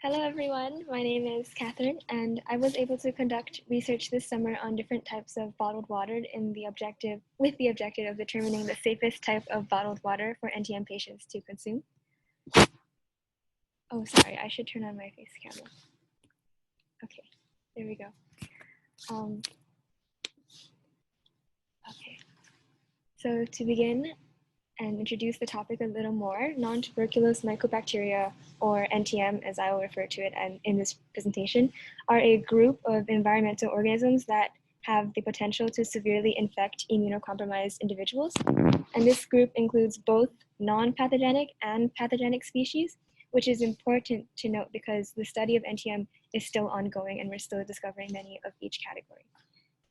Hello everyone, my name is Katherine and I was able to conduct research this summer on different types of bottled water with the objective of determining the safest type of bottled water for NTM patients to consume. Oh, sorry, I should turn on my face camera. Okay, there we go. Okay, so to begin and introduce the topic a little more, non-tuberculous mycobacteria, or NTM as I will refer to it in this presentation, are a group of environmental organisms that have the potential to severely infect immunocompromised individuals. And this group includes both non-pathogenic and pathogenic species, which is important to note because the study of NTM is still ongoing and we're still discovering many of each category.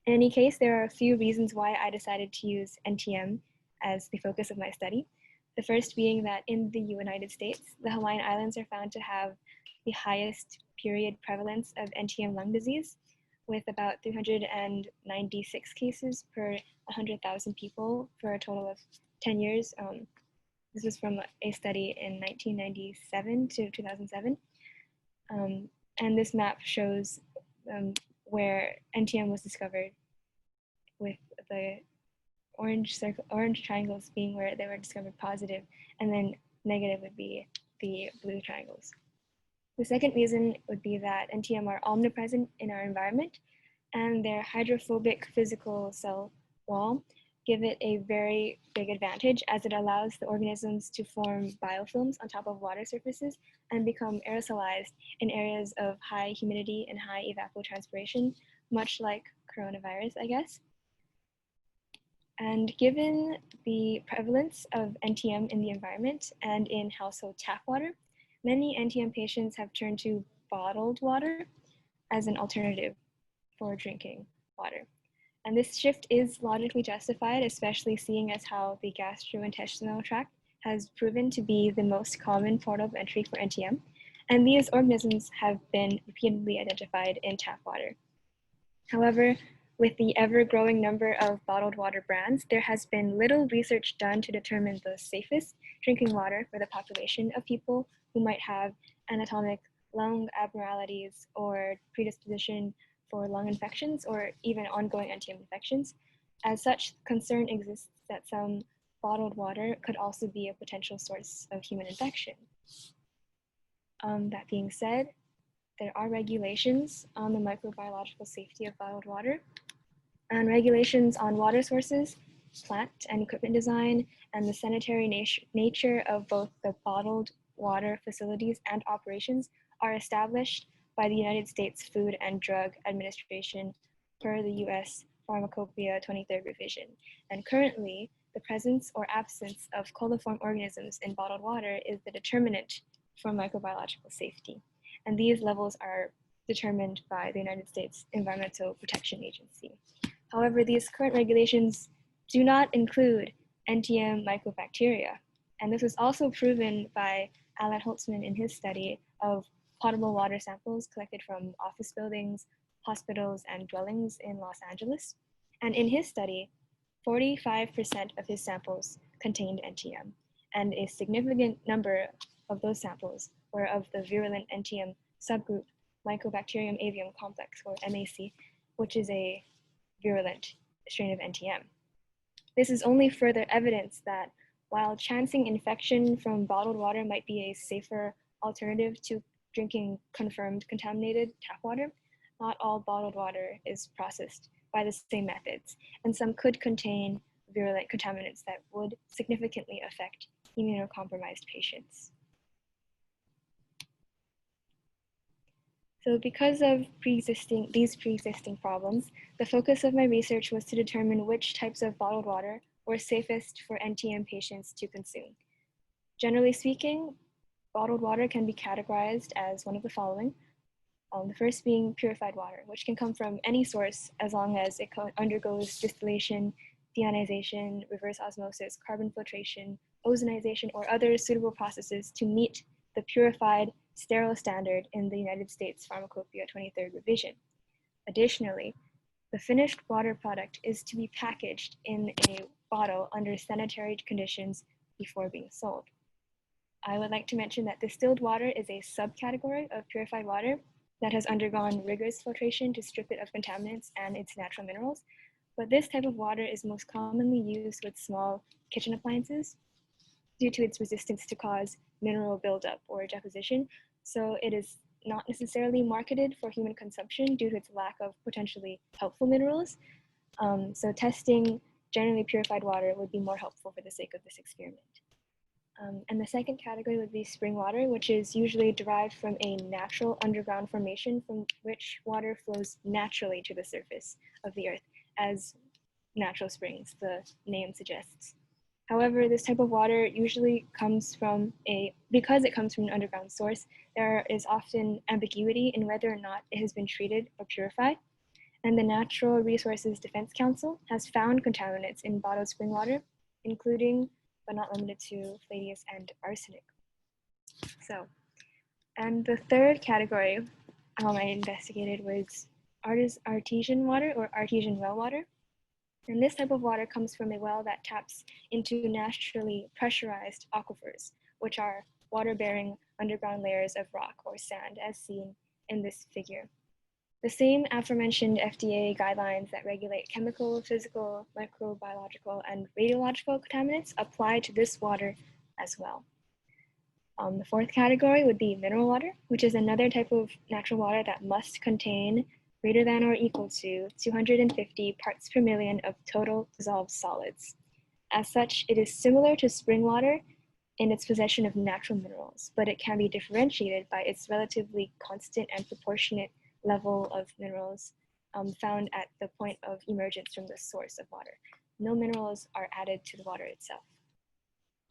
In any case, there are a few reasons why I decided to use NTM as the focus of my study. The first being that in the United States, the Hawaiian Islands are found to have the highest period prevalence of NTM lung disease, with about 396 cases per 100,000 people for a total of 10 years. This was from a study in 1997 to 2007. And this map shows where NTM was discovered, with the orange triangles being where they were discovered positive, and then negative would be the blue triangles. The second reason would be that NTM are omnipresent in our environment, and their hydrophobic physical cell wall give it a very big advantage, as it allows the organisms to form biofilms on top of water surfaces and become aerosolized in areas of high humidity and high evapotranspiration, much like coronavirus, I guess. And given the prevalence of NTM in the environment and in household tap water, many NTM patients have turned to bottled water as an alternative for drinking water. And this shift is logically justified, especially seeing as how the gastrointestinal tract has proven to be the most common port of entry for NTM. And these organisms have been repeatedly identified in tap water. However, with the ever-growing number of bottled water brands, there has been little research done to determine the safest drinking water for the population of people who might have anatomic lung abnormalities or predisposition for lung infections or even ongoing NTM infections. As such, concern exists that some bottled water could also be a potential source of human infection. That being said, there are regulations on the microbiological safety of bottled water, and regulations on water sources, plant and equipment design, and the sanitary nature of both the bottled water facilities and operations are established by the United States Food and Drug Administration per the US Pharmacopoeia 23rd revision. And currently, the presence or absence of coliform organisms in bottled water is the determinant for microbiological safety. And these levels are determined by the United States Environmental Protection Agency. However, these current regulations do not include NTM mycobacteria. And this was also proven by Alan Holtzman in his study of potable water samples collected from office buildings, hospitals, and dwellings in Los Angeles. And in his study, 45% of his samples contained NTM, and a significant number of those samples were of the virulent NTM subgroup Mycobacterium avium complex, or MAC, which is a virulent strain of NTM. This is only further evidence that while chancing infection from bottled water might be a safer alternative to drinking confirmed contaminated tap water, not all bottled water is processed by the same methods, and some could contain virulent contaminants that would significantly affect immunocompromised patients. So because of these pre-existing problems, the focus of my research was to determine which types of bottled water were safest for NTM patients to consume. Generally speaking, bottled water can be categorized as one of the following. The first being purified water, which can come from any source as long as it undergoes distillation, deionization, reverse osmosis, carbon filtration, ozonization, or other suitable processes to meet the purified sterile standard in the United States Pharmacopoeia 23rd revision. Additionally, the finished water product is to be packaged in a bottle under sanitary conditions before being sold. I would like to mention that distilled water is a subcategory of purified water that has undergone rigorous filtration to strip it of contaminants and its natural minerals. But this type of water is most commonly used with small kitchen appliances due to its resistance to cause mineral buildup or deposition. So it is not necessarily marketed for human consumption due to its lack of potentially helpful minerals. So testing generally purified water would be more helpful for the sake of this experiment. And the second category would be spring water, which is usually derived from a natural underground formation from which water flows naturally to the surface of the earth, as natural springs, the name suggests. However, this type of water usually comes from because it comes from an underground source, there is often ambiguity in whether or not it has been treated or purified. And the Natural Resources Defense Council has found contaminants in bottled spring water, including but not limited to palladium and arsenic. So, and the third category I investigated was artesian water or artesian well water. And this type of water comes from a well that taps into naturally pressurized aquifers, which are water-bearing underground layers of rock or sand, as seen in this figure. The same aforementioned FDA guidelines that regulate chemical, physical, microbiological, and radiological contaminants apply to this water as well. The fourth category would be mineral water, which is another type of natural water that must contain greater than or equal to 250 parts per million of total dissolved solids. As such, it is similar to spring water in its possession of natural minerals, but it can be differentiated by its relatively constant and proportionate level of minerals found at the point of emergence from the source of water. No minerals are added to the water itself.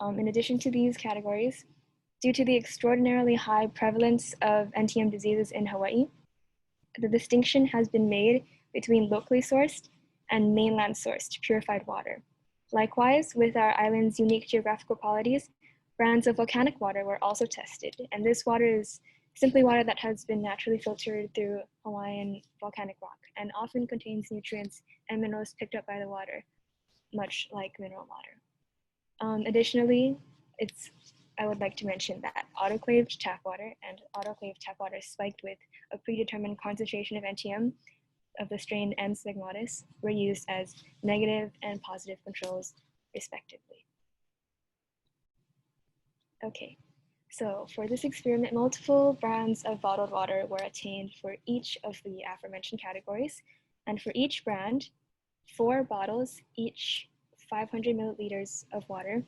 In addition to these categories, due to the extraordinarily high prevalence of NTM diseases in Hawaii, the distinction has been made between locally sourced and mainland sourced purified water. Likewise, with our island's unique geographical qualities, brands of volcanic water were also tested, and this water is simply water that has been naturally filtered through Hawaiian volcanic rock and often contains nutrients and minerals picked up by the water, much like mineral water. Additionally, I would like to mention that autoclaved tap water and autoclaved tap water spiked with a predetermined concentration of NTM of the strain M. sphygmatis were used as negative and positive controls, respectively. Okay, so for this experiment, multiple brands of bottled water were obtained for each of the aforementioned categories, and for each brand, 4 bottles, each 500 milliliters of water,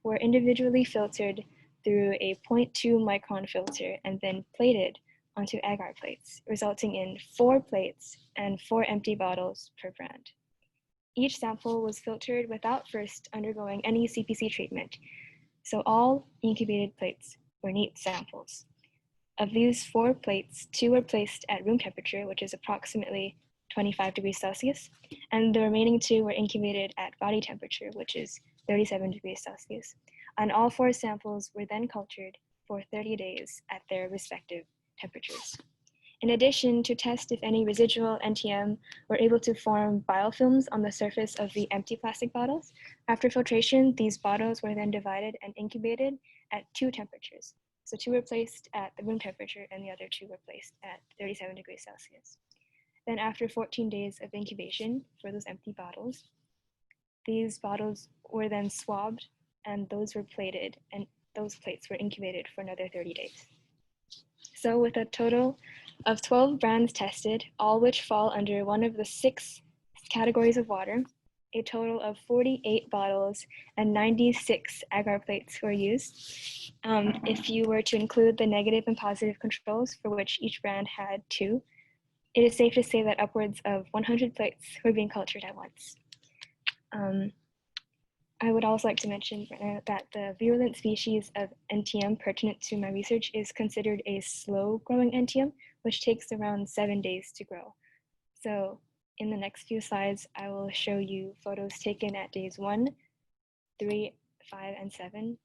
were individually filtered through a 0.2 micron filter and then plated onto agar plates, resulting in 4 plates and 4 empty bottles per brand. Each sample was filtered without first undergoing any CPC treatment, so all incubated plates were neat samples. Of these 4 plates, 2 were placed at room temperature, which is approximately 25 degrees Celsius, and the remaining 2 were incubated at body temperature, which is 37 degrees Celsius. And all 4 samples were then cultured for 30 days at their respective temperatures. In addition, to test if any residual NTM were able to form biofilms on the surface of the empty plastic bottles, after filtration, these bottles were then divided and incubated at 2 temperatures. So 2 were placed at the room temperature and the other 2 were placed at 37 degrees Celsius. Then after 14 days of incubation for those empty bottles, these bottles were then swabbed and those were plated, and those plates were incubated for another 30 days. So with a total of 12 brands tested, all which fall under one of the 6 categories of water, a total of 48 bottles and 96 agar plates were used. If you were to include the negative and positive controls, for which each brand had 2, it is safe to say that upwards of 100 plates were being cultured at once. I would also like to mention that the virulent species of NTM pertinent to my research is considered a slow-growing NTM, which takes around 7 days to grow. So in the next few slides, I will show you photos taken at days 1, 3, 5, and 7,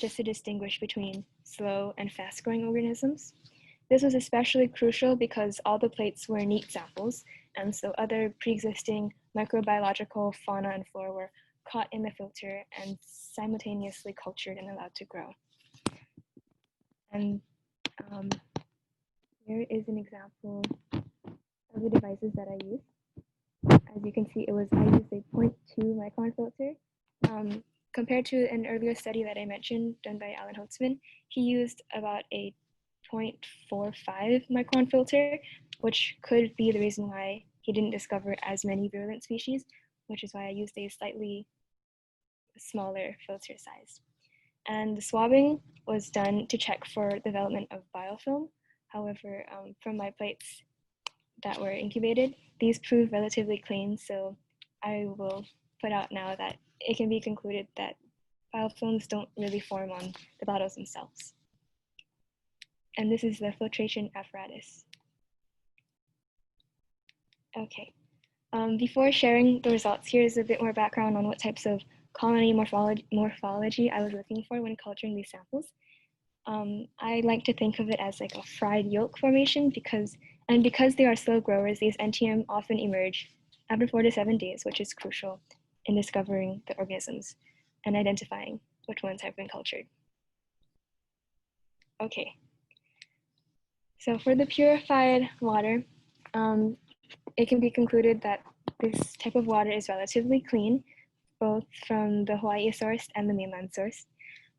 just to distinguish between slow and fast-growing organisms. This was especially crucial because all the plates were neat samples, and so other pre-existing microbiological fauna and flora were caught in the filter and simultaneously cultured and allowed to grow. And um, here is an example of the devices that I use. As you can see, I used a 0.2 micron filter. Compared to an earlier study that I mentioned done by Alan Holtzman, he used about a 0.45 micron filter, which could be the reason why he didn't discover as many virulent species, which is why I used a slightly smaller filter size. And the swabbing was done to check for development of biofilm. However, from my plates that were incubated, these proved relatively clean, so I will put out now that it can be concluded that biofilms don't really form on the bottles themselves. And this is the filtration apparatus. Okay. Before sharing the results, here's a bit more background on what types of colony morphology I was looking for when culturing these samples. I like to think of it as like a fried yolk formation because they are slow growers, these NTM often emerge after 4 to 7 days, which is crucial in discovering the organisms and identifying which ones have been cultured. Okay, so for the purified water, it can be concluded that this type of water is relatively clean, both from the Hawaii source and the mainland source.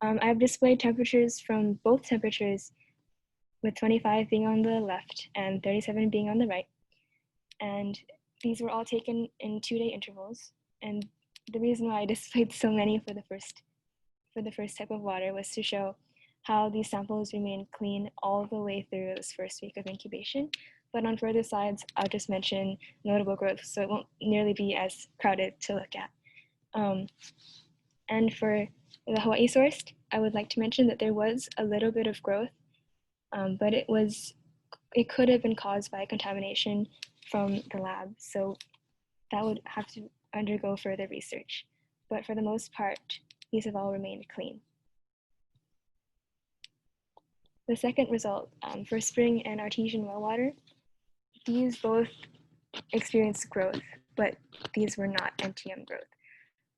I have displayed temperatures from both temperatures, with 25 being on the left and 37 being on the right. And these were all taken in 2-day intervals. And the reason why I displayed so many for the first type of water was to show how these samples remain clean all the way through this first week of incubation. But on further slides, I'll just mention notable growth, so it won't nearly be as crowded to look at. And for the Hawaii sourced, I would like to mention that there was a little bit of growth, but it could have been caused by contamination from the lab, so that would have to undergo further research. But for the most part, these have all remained clean. The second result, for spring and artesian well water, these both experienced growth, but these were not NTM growth.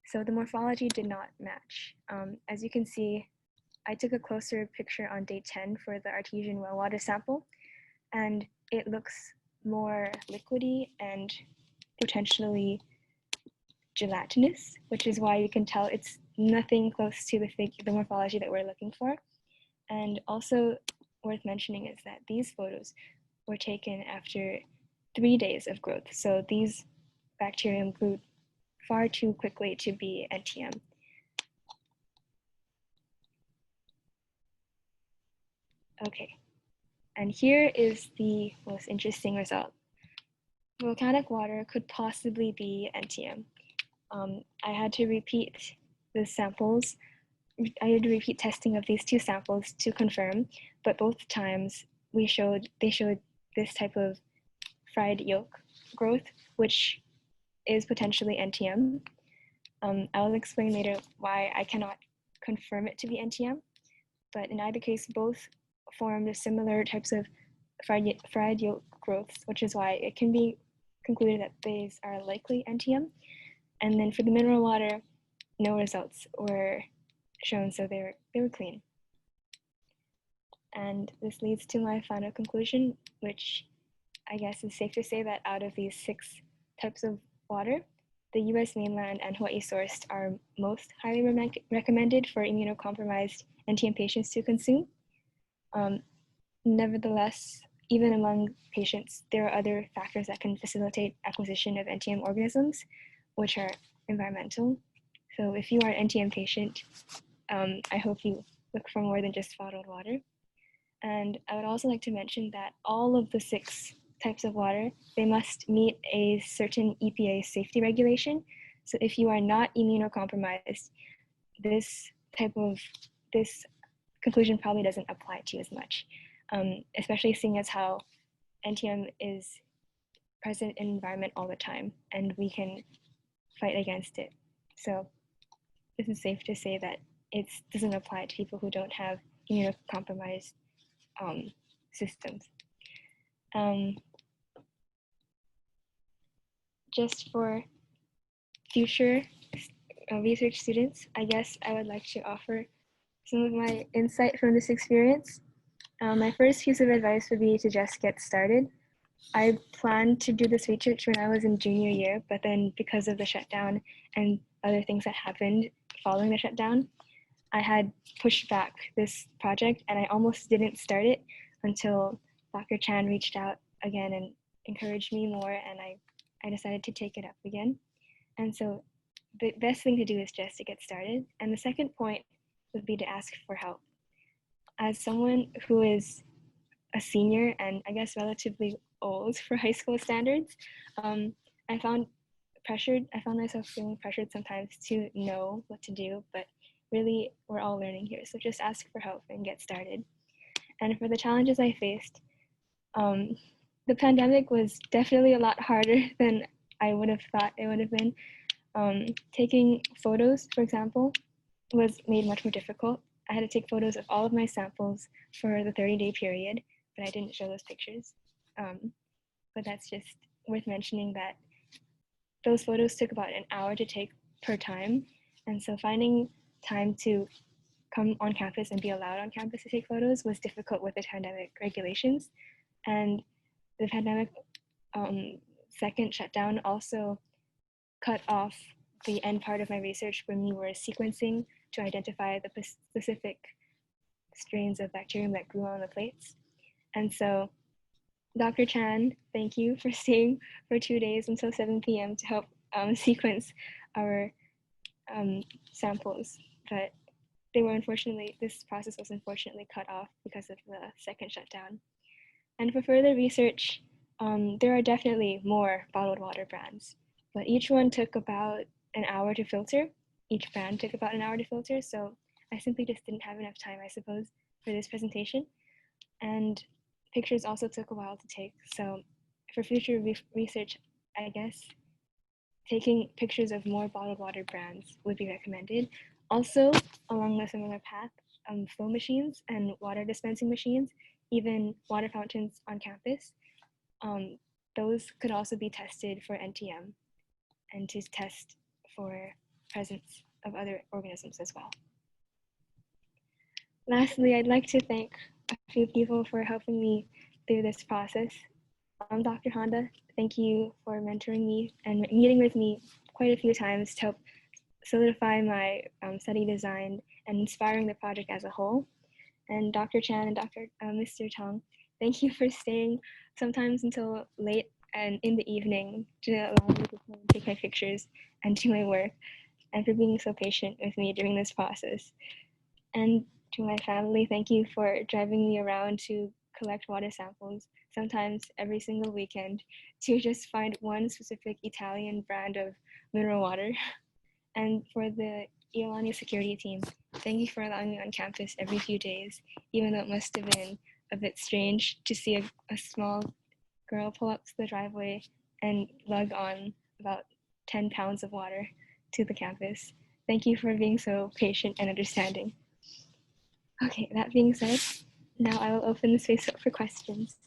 So the morphology did not match. As you can see, I took a closer picture on day 10 for the artesian well water sample, and it looks more liquidy and potentially gelatinous, which is why you can tell it's nothing close to the morphology that we're looking for. And also worth mentioning is that these photos were taken after 3 days of growth. So these bacterium grew far too quickly to be NTM. Okay, and here is the most interesting result. Volcanic water could possibly be NTM. I had to repeat the samples. I had to repeat testing of these two samples to confirm, but both times they showed this type of fried yolk growth, which is potentially NTM. I will explain later why I cannot confirm it to be NTM, but in either case, both formed similar types of fried yolk growths, which is why it can be concluded that these are likely NTM. And then for the mineral water, no results were shown, so they were clean. And this leads to my final conclusion, which I guess is safe to say that out of these 6 types of water, the US mainland and Hawaii sourced are most highly recommended for immunocompromised NTM patients to consume. Nevertheless, even among patients, there are other factors that can facilitate acquisition of NTM organisms, which are environmental. So if you are an NTM patient, I hope you look for more than just bottled water. And I would also like to mention that all of the 6 types of water, they must meet a certain EPA safety regulation. So if you are not immunocompromised, this conclusion probably doesn't apply to you as much, especially seeing as how NTM is present in the environment all the time, and we can fight against it. So this is safe to say that it doesn't apply to people who don't have immunocompromised systems. Just for future research students, I guess I would like to offer some of my insight from this experience. My first piece of advice would be to just get started. I planned to do this research when I was in junior year, but then because of the shutdown and other things that happened following the shutdown, I had pushed back this project and I almost didn't start it until Dr. Chan reached out again and encouraged me more, and I decided to take it up again. And so the best thing to do is just to get started. And the second point would be to ask for help. As someone who is a senior and I guess relatively old for high school standards, I found myself feeling pressured sometimes to know what to do, but really we're all learning here. So just ask for help and get started. And for the challenges I faced, the pandemic was definitely a lot harder than I would have thought it would have been. Taking photos, for example, was made much more difficult. I had to take photos of all of my samples for the 30-day period, but I didn't show those pictures. But that's just worth mentioning that those photos took about an hour to take per time. And so finding time to come on campus and be allowed on campus to take photos was difficult with the pandemic regulations. And the pandemic second shutdown also cut off the end part of my research when we were sequencing to identify the specific strains of bacterium that grew on the plates. And so Dr. Chan, thank you for staying for 2 days until 7 p.m. to help sequence our samples. But this process was unfortunately cut off because of the second shutdown. And for further research, there are definitely more bottled water brands, but each one took about an hour to filter. Each brand took about an hour to filter, so I simply just didn't have enough time, I suppose, for this presentation. And pictures also took a while to take, so for future research, I guess taking pictures of more bottled water brands would be recommended. Also, along a similar path, flow machines and water dispensing machines, even water fountains on campus, those could also be tested for NTM and to test for presence of other organisms as well. Lastly, I'd like to thank a few people for helping me through this process. Dr. Honda, thank you for mentoring me and meeting with me quite a few times to help solidify my study design and inspiring the project as a whole. And Dr. Chan and Mr. Tong, thank you for staying sometimes until late and in the evening to allow me to take my pictures and do my work, and for being so patient with me during this process. And to my family, thank you for driving me around to collect water samples, sometimes every single weekend, to just find one specific Italian brand of mineral water. And for the Iolani security team, thank you for allowing me on campus every few days, even though it must have been a bit strange to see a small girl pull up to the driveway and lug on about 10 pounds of water to the campus. Thank you for being so patient and understanding. Okay, that being said, now I will open the space up for questions.